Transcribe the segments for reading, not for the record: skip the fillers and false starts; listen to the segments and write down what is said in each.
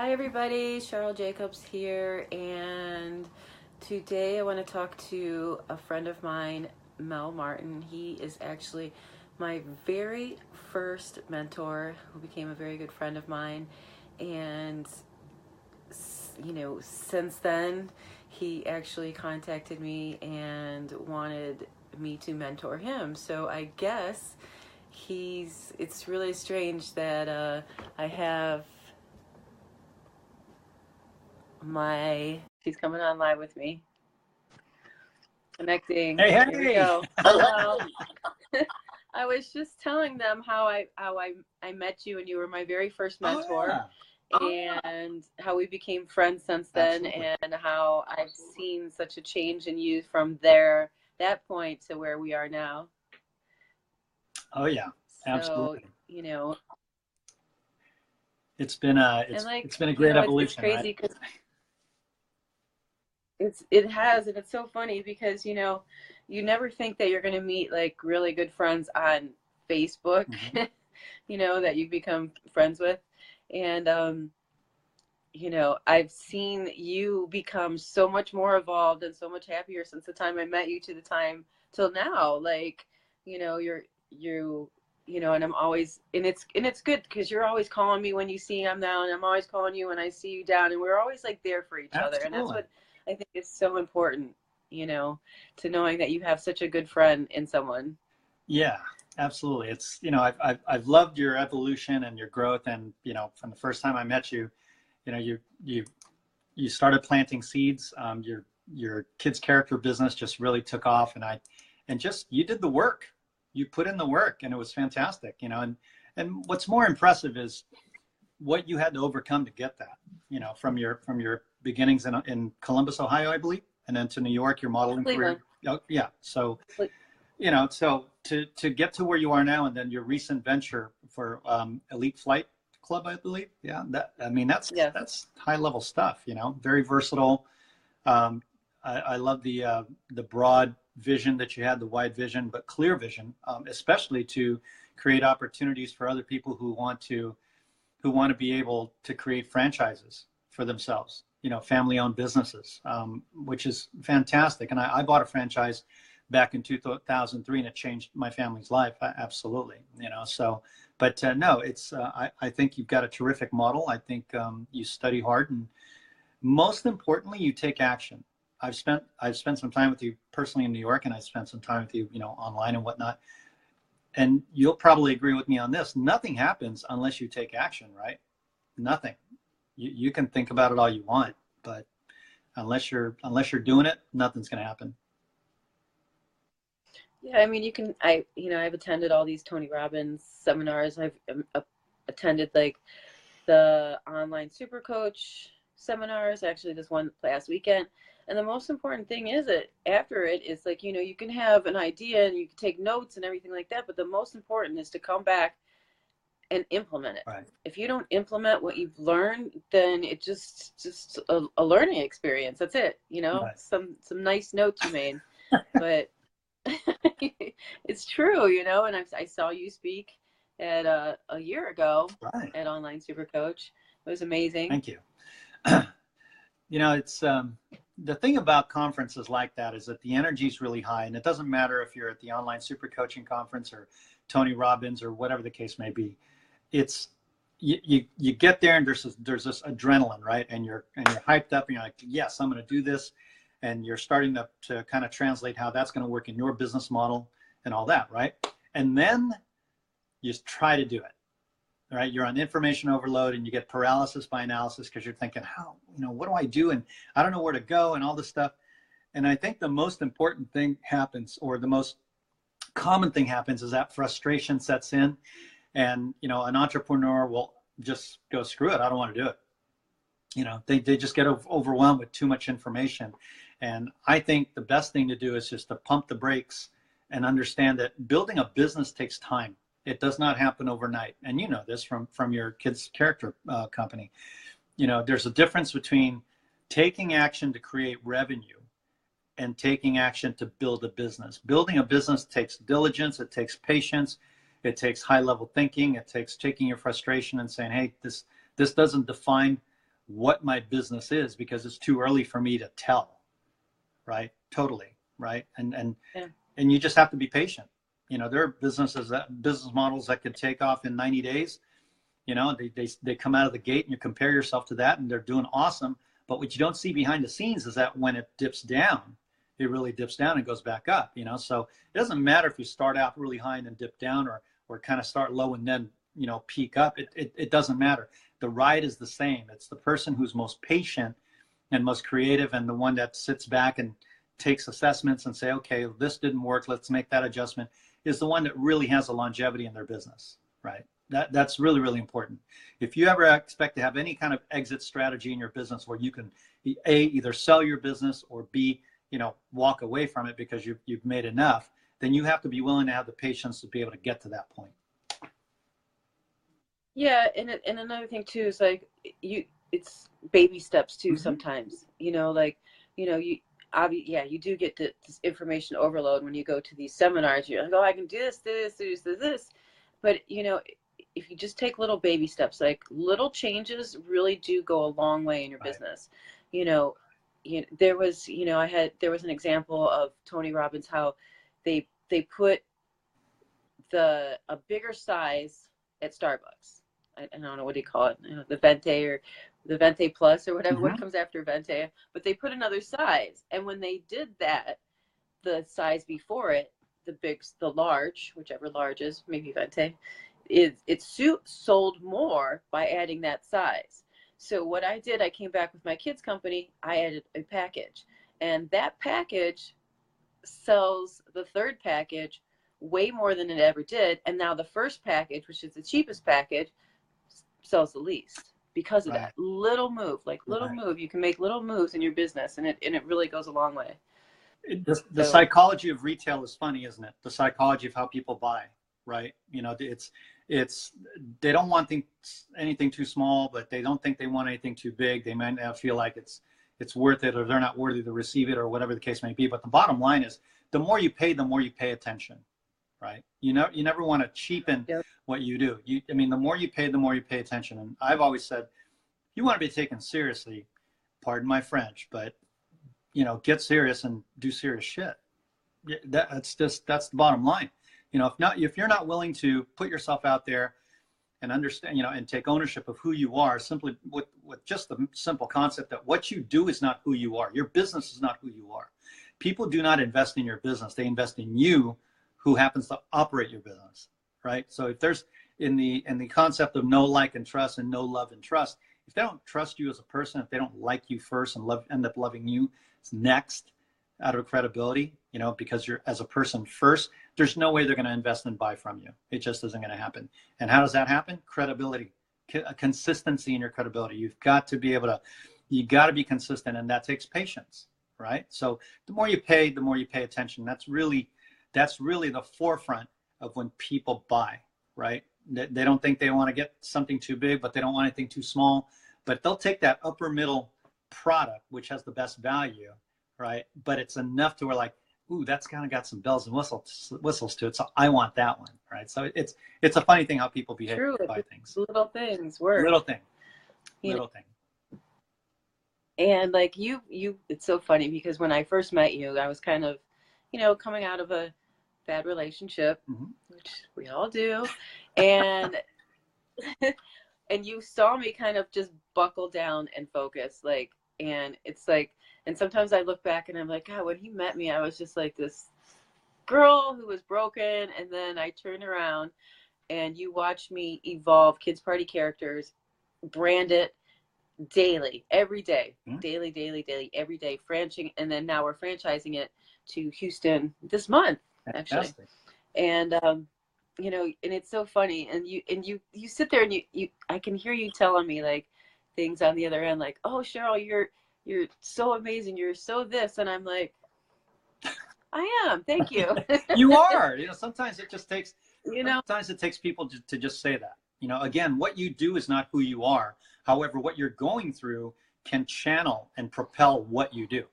Hi everybody, Cheryl Jacobs here, and today I want to talk to a friend of mine, Mel Martin. He is actually my very first mentor who became a very good friend of mine, and since then he actually contacted me and wanted me to mentor him. So I guess it's really strange that I have she's coming on live with me, connecting. Hey, Here we go. hello. I was just telling them how I met you, and you were my very first mentor. And how we became friends since then. Absolutely. And how I've seen such a change in you from that point to where we are now. Oh yeah, absolutely. So, it's been a great evolution, it's crazy right? because it has, and it's so funny because you never think that you're going to meet like really good friends on Facebook, that you become friends with. And I've seen you become so much more evolved and so much happier since the time I met you to the time till now. Like, and I'm always, and it's good because you're always calling me when you see I'm down, and I'm always calling you when I see you down, and we're always like there for each other. And that's what I think is so important, to knowing that you have such a good friend in someone. Yeah, absolutely. It's, I've loved your evolution and your growth. And, from the first time I met you, you started planting seeds. Your kids' character business just really took off, and you did the work. You put in the work, and it was fantastic, and what's more impressive is what you had to overcome to get that, from your beginnings in Columbus, Ohio, I believe, and then to New York, your modeling career. Oh, yeah. So, so to get to where you are now, and then your recent venture for Elite Flight Club, I believe. Yeah. That's high level stuff, very versatile. I love the broad vision that you had, the wide vision, but clear vision, especially to create opportunities for other people who want to be able to create franchises for themselves, family-owned businesses, which is fantastic. And I bought a franchise back in 2003, and it changed my family's life. Absolutely, So, but no, it's. I think you've got a terrific model. I think you study hard, and most importantly, you take action. I've spent some time with you personally in New York, and I've spent some time with you, online and whatnot. And you'll probably agree with me on this. Nothing happens unless you take action, right? Nothing. You can think about it all you want, but unless you're doing it, nothing's going to happen. Yeah, I mean, I've attended all these Tony Robbins seminars. I've attended like the online super coach seminars, actually this one last weekend. And the most important thing is that after it is like, you can have an idea and you can take notes and everything like that. But the most important is to come back and implement it. Right. If you don't implement what you've learned, then it's just a learning experience. That's it. Right. Some nice notes you made, but it's true, and I saw you speak at a year ago at Online Super Coach. It was amazing. Thank you. It's the thing about conferences like that is that the energy is really high, and it doesn't matter if you're at the Online Super Coaching Conference or Tony Robbins or whatever the case may be. It's you get there, and there's this adrenaline, right? And you're hyped up, and you're like, yes, I'm going to do this. And you're starting to kind of translate how that's going to work in your business model and all that, right? And then you just try to do it, right? You're on information overload, and you get paralysis by analysis because you're thinking, what do I do? And I don't know where to go and all this stuff. And I think the most important thing happens, or the most common thing happens, is that frustration sets in, and, an entrepreneur will just go, screw it, I don't want to do it. They just get overwhelmed with too much information. And I think the best thing to do is just to pump the brakes and understand that building a business takes time. It does not happen overnight. And you know this from your kids' character company. There's a difference between taking action to create revenue and taking action to build a business. Building a business takes diligence. It takes patience. It takes high-level thinking. It takes taking your frustration and saying, hey, this doesn't define what my business is, because it's too early for me to tell. Right. Totally. Right. And you just have to be patient. There are business models that could take off in 90 days. They come out of the gate and you compare yourself to that and they're doing awesome. But what you don't see behind the scenes is that when it dips down, it really dips down and goes back up, so it doesn't matter if you start out really high and then dip down, or kind of start low and then, peak up. It doesn't matter. The ride is the same. It's the person who's most patient and most creative, and the one that sits back and takes assessments and say, okay, this didn't work, let's make that adjustment, is the one that really has a longevity in their business, right? That's really, really important. If you ever expect to have any kind of exit strategy in your business where you can either sell your business or B, walk away from it because you've made enough, then you have to be willing to have the patience to be able to get to that point. Yeah, and another thing too is like it's baby steps too. Mm-hmm. Sometimes, you do get this information overload when you go to these seminars. You're like, oh, I can do this, but if you just take little baby steps, like little changes really do go a long way in your business. There was an example of Tony Robbins, how they put a bigger size at Starbucks. I don't know, what do you call it? The Mentee or the Mentee Plus or whatever, what comes after Mentee, but they put another size. And when they did that, the size before it, the large, whichever large is, maybe Mentee, it sold more by adding that size. So what I did, I came back with my kids' company, I added a package. And that package sells the third package way more than it ever did. And now the first package, which is the cheapest package, sells the least because of that little move. Move. You can make little moves in your business, and it really goes a long way. The psychology of retail is funny, isn't it? The psychology of how people buy, right? It's they don't want anything too small, but they don't think they want anything too big. They might not feel like it's worth it, or they're not worthy to receive it, or whatever the case may be. But the bottom line is, the more you pay, the more you pay attention, right? You never want to cheapen what you do. The more you pay, the more you pay attention. And I've always said, you want to be taken seriously, pardon my French, but get serious and do serious shit. That's the bottom line. If you're not willing to put yourself out there and understand, and take ownership of who you are, simply with just the simple concept that what you do is not who you are. Your business is not who you are. People do not invest in your business. They invest in you, who happens to operate your business, right? So if there's in the concept of know, like, and trust, and know, love, and trust, if they don't trust you as a person, if they don't like you first and end up loving you next out of credibility, because you're as a person first, there's no way they're going to invest and buy from you. It just isn't going to happen. And how does that happen? Credibility, consistency in your credibility. You've got to be be consistent, and that takes patience, right? So the more you pay, the more you pay attention. That's really the forefront of when people buy, right? They don't think they want to get something too big, but they don't want anything too small. But they'll take that upper middle product, which has the best value, right? But it's enough to where, like, ooh, that's kind of got some bells and whistles to it. So I want that one, right? So it's a funny thing how people behave by things. Little things work. Little thing. And like you, it's so funny because when I first met you, I was kind of, coming out of a bad relationship, which we all do, and and you saw me kind of just buckle down and focus, and it's like, and sometimes I look back and I'm like, God, when he met me, I was just like this girl who was broken, and then I turned around and you watched me evolve Kids Party characters, brand it daily, every day, daily, every day, and then now we're franchising it to Houston this month, actually. Fantastic. And and it's so funny, and you sit there and you I can hear you telling me like things on the other end, like, oh, Cheryl, you're so amazing, you're so this, and I'm like, I am, thank you. You are. Sometimes it just takes sometimes it takes people to just say that. Again, what you do is not who you are. However, what you're going through can channel and propel what you do,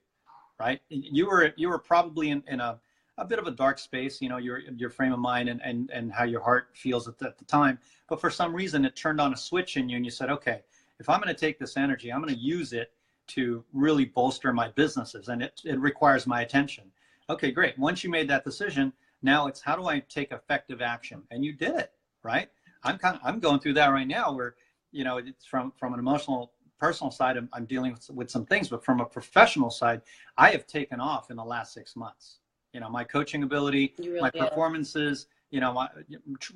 right? You were probably in a bit of a dark space, your frame of mind and how your heart feels at the time. But for some reason, it turned on a switch in you, and you said, okay, if I'm going to take this energy, I'm going to use it to really bolster my businesses, and it requires my attention. Okay, great. Once you made that decision, now it's how do I take effective action? And you did it, right? I'm going through that right now where, it's from an emotional, personal side, I'm dealing with some things, but from a professional side, I have taken off in the last 6 months. My coaching ability, You really my have. performances, my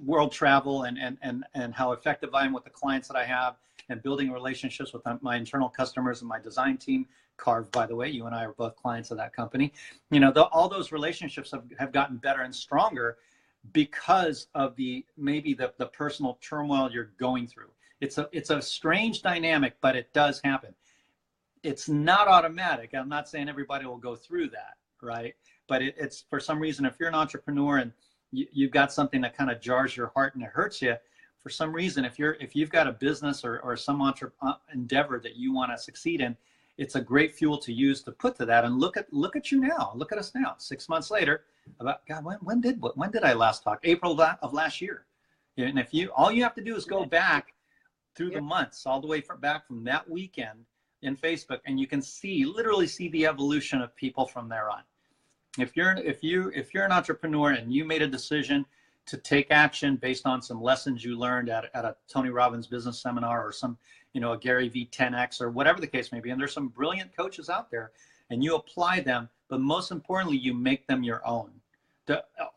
world travel, and how effective I am with the clients that I have, and building relationships with my internal customers and my design team. Carve, by the way, you and I are both clients of that company. All those relationships have gotten better and stronger because of maybe the personal turmoil you're going through. It's a strange dynamic, but it does happen. It's not automatic. I'm not saying everybody will go through that, right? But it's for some reason, if you're an entrepreneur and you've got something that kind of jars your heart and it hurts you, for some reason, if you've got a business or some endeavor that you want to succeed in, it's a great fuel to use to put to that. And look at you now. Look at us now. 6 months later. When did I last talk? April of last year. And all you have to do is go back through the months, all the way back from that weekend in Facebook, and you can literally see the evolution of people from there on. If you're an entrepreneur and you made a decision to take action based on some lessons you learned at a Tony Robbins business seminar, or some, a Gary V 10X, or whatever the case may be, and there's some brilliant coaches out there, and you apply them, but most importantly, you make them your own.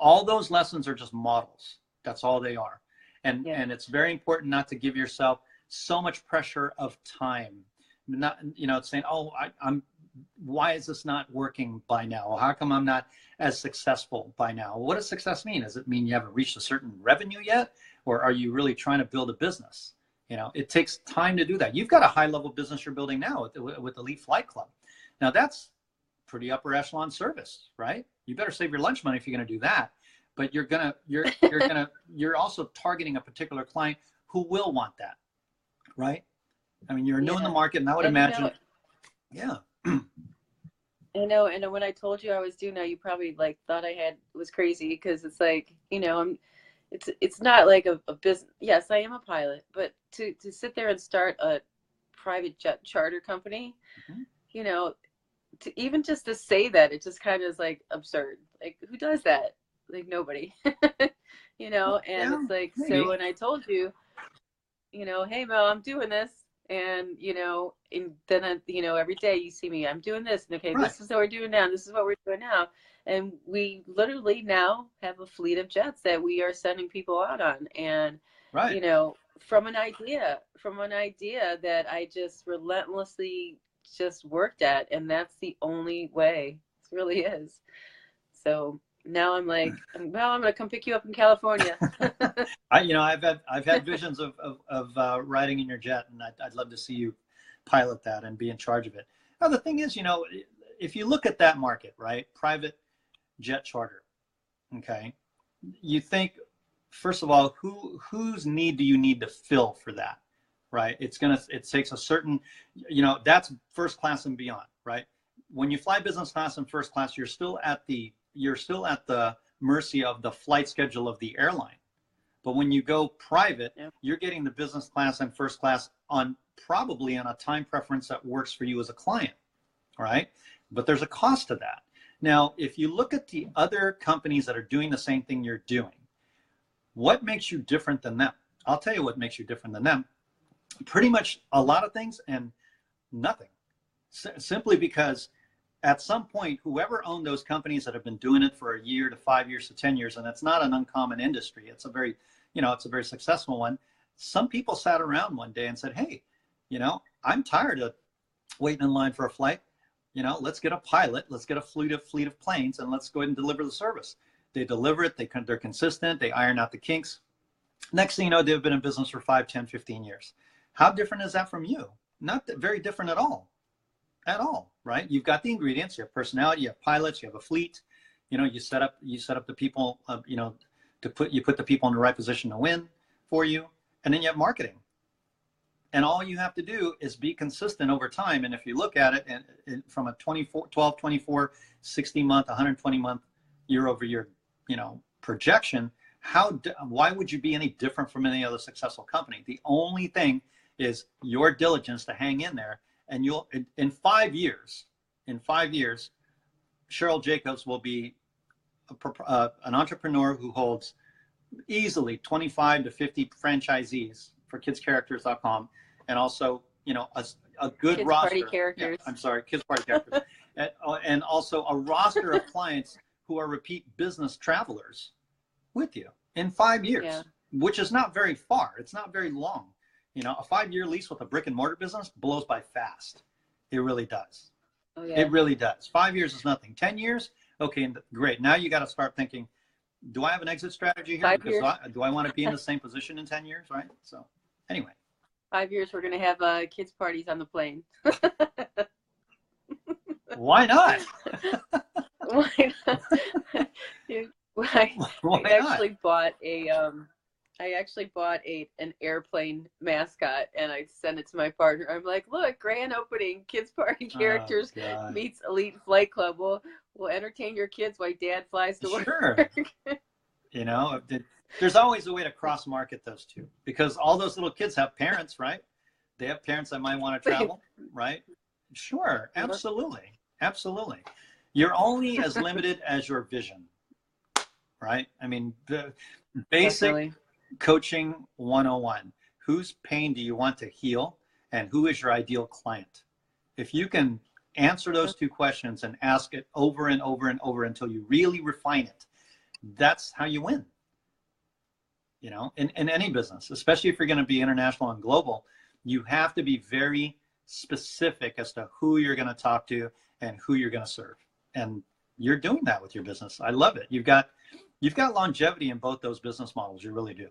All those lessons are just models. That's all they are. And it's very important not to give yourself so much pressure of time. Not, saying, oh, why is this not working by now? How come I'm not as successful by now? What does success mean? Does it mean you haven't reached a certain revenue yet? Or are you really trying to build a business? It takes time to do that. You've got a high level business you're building now with Elite Flight Club. Now that's pretty upper echelon service, right? You better save your lunch money if you're going to do that. But you're also targeting a particular client who will want that, right? I mean, you're new in the market, and I would imagine, yeah. I know, and when I told you I was doing that, you probably thought I was crazy, because it's like, it's not like a business. Yes, I am a pilot, but to sit there and start a private jet charter company, even just to say that, it just kind of is absurd. Like, who does that? Like, nobody, and it's like, maybe. So when I told you, hey Mel, I'm doing this, and and then every day you see me, I'm doing this, and okay, right. This is what we're doing now, this is what we're doing now, and we literally now have a fleet of jets that we are sending people out on, and right. From an idea that I just relentlessly just worked at, and that's the only way. It really is. So now I'm like, well, I'm gonna come pick you up in California. I've had visions of riding in your jet, and I'd love to see you pilot that and be in charge of it. Now the thing is, if you look at that market, right, private jet charter, okay, you think, first of all, whose need do you need to fill for that, right? It takes a certain, that's first class and beyond, right? When you fly business class and first class, you're still at the mercy of the flight schedule of the airline. But when you go private, you're getting the business class and first class probably on a time preference that works for you as a client, right? But there's a cost to that. Now, if you look at the other companies that are doing the same thing you're doing, what makes you different than them? I'll tell you what makes you different than them. Pretty much a lot of things and nothing. Simply because at some point, whoever owned those companies that have been doing it for a year to 5 years to 10 years, and it's not an uncommon industry, it's a very successful one. Some people sat around one day and said, hey, I'm tired of waiting in line for a flight. Let's get a pilot, let's get a fleet of planes, and let's go ahead and deliver the service. They deliver it, they're consistent, they iron out the kinks. Next thing you know, they've been in business for 5, 10, 15 years. How different is that from you? Not very different at all. At all, right? You've got the ingredients, you have personality, you have pilots, you have a fleet, you set up the people, you put the people in the right position to win for you, and then you have marketing. And all you have to do is be consistent over time. And if you look at it and from a 12, 24, 60 month, 120 month, year over year, projection, why would you be any different from any other successful company? The only thing is your diligence to hang in there. And you'll, in 5 years, Cheryl Jacobs will be an entrepreneur who holds easily 25 to 50 franchisees for kidscharacters.com, and also, you know, a good Kids roster. Party Characters. Yeah, I'm sorry, Kids Party Characters. And also a roster of clients who are repeat business travelers with you in 5 years, Yeah. which is not very far. It's not very long. You know, a 5-year lease with a brick and mortar business blows by fast. It really does. Oh, yeah. It really does. 5 years is nothing. 10 years, okay, great. Now you got to start thinking, do I have an exit strategy here? 5 years. Do I want to be in the same position in 10 years, right? So anyway. 5 years, we're going to have kids parties on the plane. Why not? Why not? I actually bought an airplane mascot, and I sent it to my partner. I'm like, look, grand opening, Kids Party Characters meets Elite Flight Club. We'll entertain your kids while Dad flies to work. Sure. You know, there's always a way to cross market those two, because all those little kids have parents, right? They have parents that might want to travel, right? Sure, absolutely. Absolutely. You're only as limited as your vision, right? I mean, the basic Definitely. coaching 101. Whose pain do you want to heal, and who is your ideal client? If you can answer those two questions and ask it over and over and over until you really refine it, that's how you win. You know, in any business, especially if you're going to be international and global, you have to be very specific as to who you're going to talk to and who you're going to serve. And you're doing that with your business. I love it. You've got longevity in both those business models. You really do.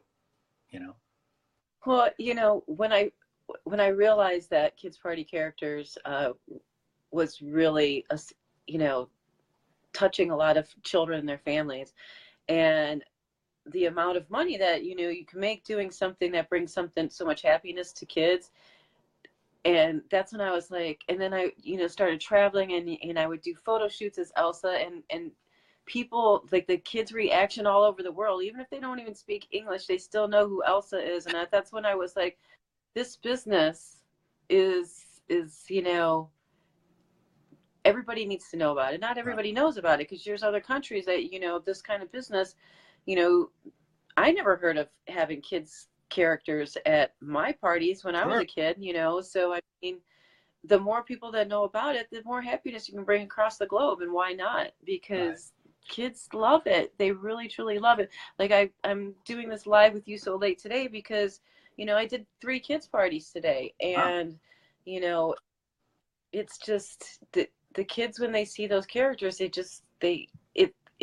You know. Well, you know, when I realized that Kids Party Characters was really, you know, touching a lot of children and their families, and the amount of money that, you know, you can make doing something that brings so much happiness to kids. And that's when I was like, and then I, you know, started traveling, and I would do photo shoots as Elsa, and people, like the kids' reaction all over the world, even if they don't even speak English, they still know who Elsa is. And that's when I was like, this business is, you know, everybody needs to know about it. Not everybody knows about it, because there's other countries that, you know, this kind of business, you know, I never heard of having kids characters at my parties when I was a kid, you know. So I mean, the more people that know about it, the more happiness you can bring across the globe. And why not? Because kids love it. They really truly love it. Like I'm doing this live with you so late today because, you know, I did 3 kids parties today, and you know, it's just the kids, when they see those characters,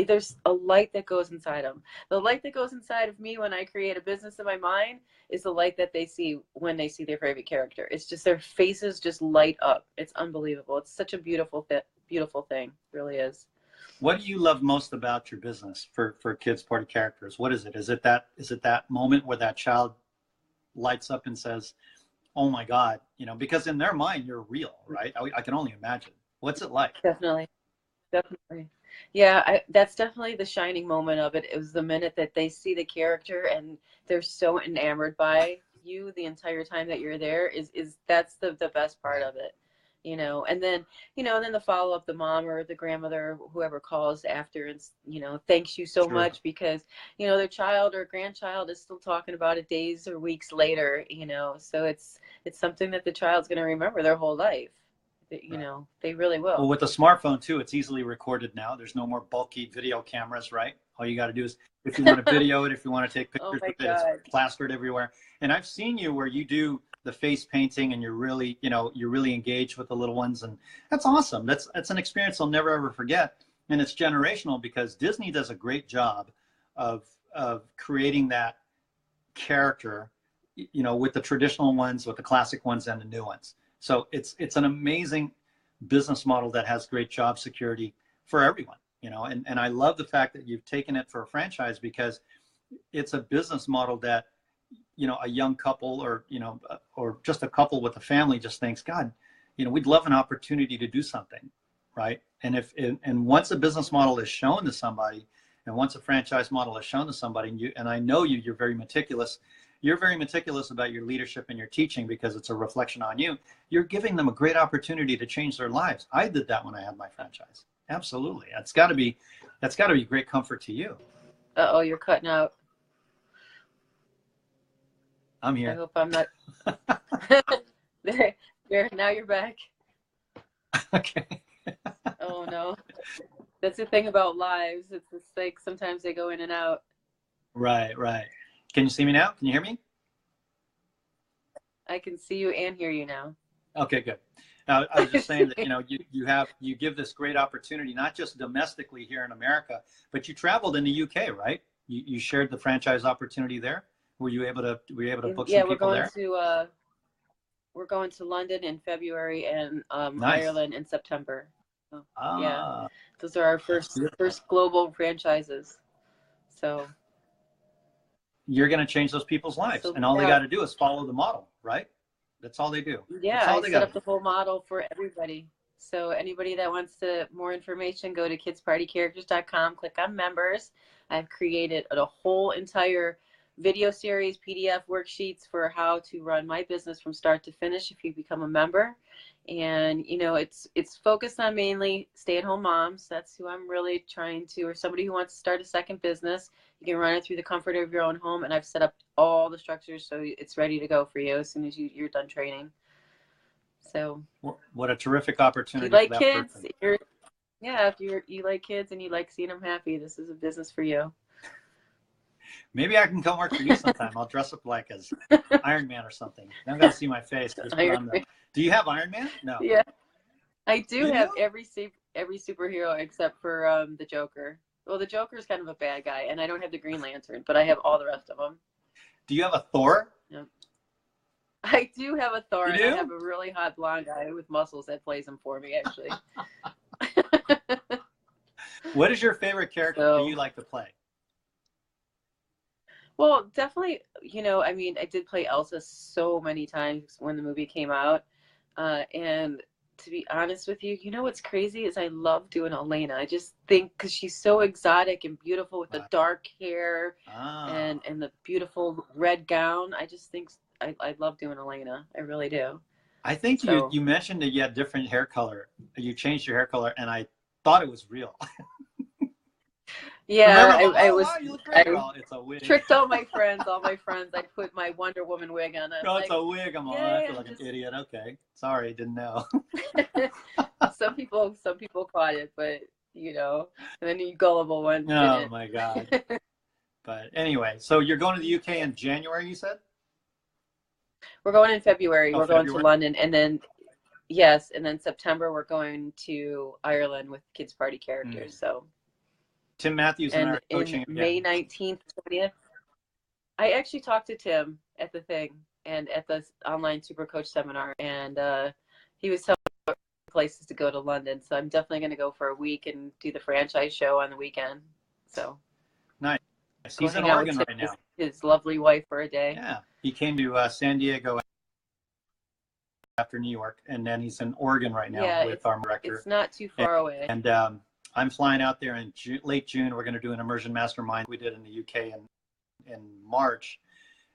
there's a light that goes inside them. The light that goes inside of me when I create a business in my mind is the light that they see when they see their favorite character. It's just their faces just light up. It's unbelievable. It's such a beautiful thing. It really is. What do you love most about your business for Kids Party Characters? What is it? Is it that moment where that child lights up and says, "Oh my God," you know, because in their mind you're real, right? I can only imagine. What's it like? Definitely. Yeah, that's definitely the shining moment of it. It was the minute that they see the character and they're so enamored by you the entire time that you're there. That's the best part of it, you know. And then, you know, the follow up, the mom or the grandmother, whoever calls after, and, you know, thanks you so much, because, you know, their child or grandchild is still talking about it days or weeks later, you know. So it's something that the child's going to remember their whole life. You know, they really will. Well, with the smartphone too, it's easily recorded now. There's no more bulky video cameras, right? All you got to do is, if you want to video it, if you want to take pictures with it, it's plastered everywhere. And I've seen you where you do the face painting, and you're really engaged with the little ones, and that's awesome. That's an experience I'll never ever forget, and it's generational, because Disney does a great job of creating that character, you know, with the traditional ones, with the classic ones, and the new ones. So it's an amazing business model that has great job security for everyone, you know, and I love the fact that you've taken it for a franchise, because it's a business model that, you know, a young couple, or, you know, or just a couple with a family just thinks, God, you know, we'd love an opportunity to do something, right? And once a business model is shown to somebody, and once a franchise model is shown to somebody, and I know you're very meticulous, you're very meticulous about your leadership and your teaching because it's a reflection on you. You're giving them a great opportunity to change their lives. I did that when I had my franchise. Absolutely. That's got to be great comfort to you. Uh-oh, you're cutting out. I'm here. I hope I'm not. Now you're back. Okay. Oh no. That's the thing about lives. It's just like sometimes they go in and out. Right. Can you see me now? Can you hear me? I can see you and hear you now. Okay, good. I was just saying that, you give this great opportunity, not just domestically here in America, but you traveled in the UK, right? You shared the franchise opportunity there. Were you able to book some people there? We're going to London in February and Nice. Ireland in September. So, yeah, Ah, those are our first global franchises. So you're going to change those people's lives, and all they got to do is follow the model, right? That's all they do. Yeah, I set up the whole model for everybody. So anybody that wants more information, go to kidspartycharacters.com, click on members. I've created a whole entire video series, PDF worksheets for how to run my business from start to finish if you become a member. And, it's focused on mainly stay-at-home moms. That's who I'm really trying to, or somebody who wants to start a second business. You can run it through the comfort of your own home. And I've set up all the structures so it's ready to go for you as soon as you're done training. So what a terrific opportunity. If you like kids, if you like kids and you like seeing them happy, this is a business for you. Maybe I can come work for you sometime. I'll dress up like as Iron Man or something. I'm going to see my face. Do you have Iron Man? No. Yeah, I do have every superhero except for the Joker. Well, the Joker is kind of a bad guy, and I don't have the Green Lantern, but I have all the rest of them. Do you have a Thor? Yeah. I do have a Thor, and I have a really hot blonde guy with muscles that plays him for me, actually. What is your favorite character that you like to play? Well, definitely, I did play Elsa so many times when the movie came out. And to be honest with you, what's crazy is I love doing Elena. I just think because she's so exotic and beautiful with the dark hair and the beautiful red gown. I just think I love doing Elena. I really do. I think you mentioned that you had different hair color. You changed your hair color, and I thought it was real. Yeah, it's a wig. Tricked all my friends. I put my Wonder Woman wig on. It's a wig. I'm on. I feel like an idiot. Okay, sorry, didn't know. Some people caught it, but and then you gullible ones. Oh my God. But anyway, so you're going to the UK in January, you said? We're going in February. We're going to London, and then September we're going to Ireland with Kids Party Characters. So. Tim Matthews and I are coaching again. May 19th, 20th. I actually talked to Tim at the thing and at the online super coach seminar, and he was telling me places to go to London. So I'm definitely going to go for a week and do the franchise show on the weekend. So nice. He's in Oregon right now. His lovely wife for a day. Yeah, he came to San Diego after New York, and then he's in Oregon right now with our director. It's not too far away. And I'm flying out there in late June. We're going to do an immersion mastermind we did in the UK in March.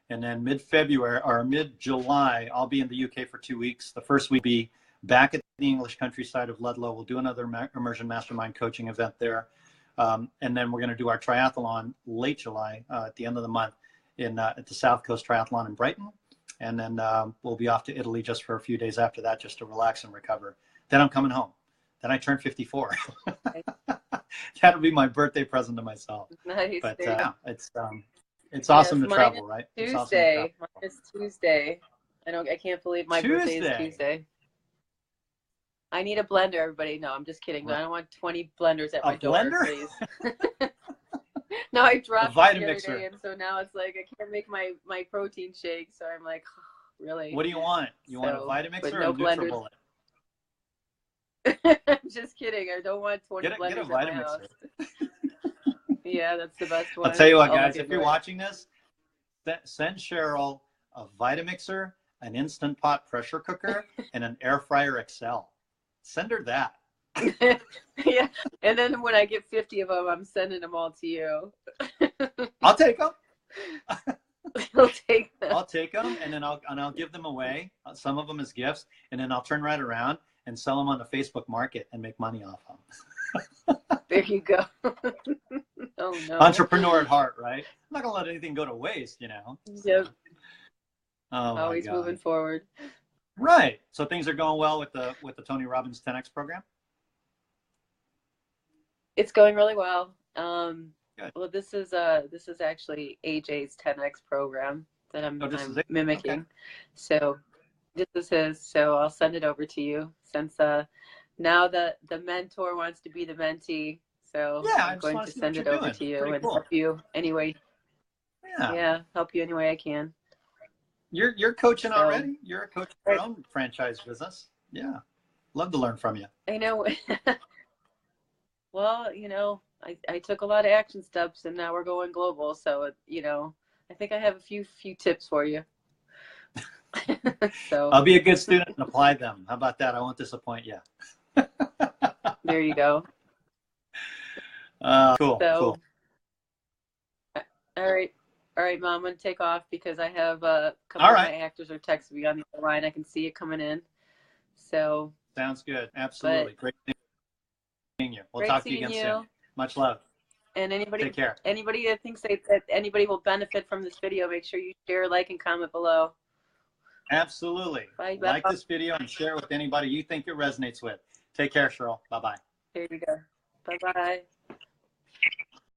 And then mid-February or mid-July, I'll be in the UK for 2 weeks. The first week be back at the English countryside of Ludlow. We'll do another immersion mastermind coaching event there. And then we're going to do our triathlon late July at the end of the month at the South Coast Triathlon in Brighton. And then we'll be off to Italy just for a few days after that, just to relax and recover. Then I'm coming home. Then I turn 54. That'll be my birthday present to myself. Nice. But it's awesome to travel, right? Tuesday. Mine is Tuesday. I can't believe my birthday is Tuesday. I need a blender, everybody. No, I'm just kidding. But I don't want 20 blenders at my door, please. No, I dropped it the other day, and so now it's like I can't make my protein shake. So I'm like, oh, really? What do you want? You want a Vitamixer or a NutriBullet? I'm just kidding. I don't want 20 blenders get a at my house. Yeah, that's the best one. I'll tell you what, guys. If you're watching this, send Cheryl a Vitamixer, an Instant Pot pressure cooker, and an Air Fryer XL. Send her that. Yeah, and then when I get 50 of them, I'm sending them all to you. I'll take them. He'll take them. I'll take them, and then I'll give them away, some of them as gifts, and then I'll turn right around and sell them on the Facebook market and make money off them. There you go. Oh no. Entrepreneur at heart, right? I'm not gonna let anything go to waste, you know. Yep. Oh, always moving forward. Right. So things are going well with the Tony Robbins 10X program? It's going really well. Good. Well, this is actually AJ's 10X program that I'm mimicking. Okay. So this is his. So I'll send it over to you, since now the mentor wants to be the mentee. So yeah, I'm going to send it over to you and help you anyway. Yeah, help you any way I can. You're coaching already? You're a coach of your own franchise business. Yeah. Love to learn from you. I know. Well, you know, I took a lot of action steps, and now we're going global. So, you know, I think I have a few tips for you. So I'll be a good student and apply them. How about that? I won't disappoint you. There you go. Cool. So, cool. All right, Mom, I'm going to take off because I have a couple of my actors are texting me on the other line. I can see it coming in. So sounds good. Absolutely. Great seeing you. We'll talk to you again soon. Much love. And anybody, take care. Anybody that thinks that anybody will benefit from this video, make sure you share, like, and comment below. Absolutely. Bye, like this video and share with anybody you think it resonates with. Take care, Cheryl. Bye-bye. There you go. Bye-bye.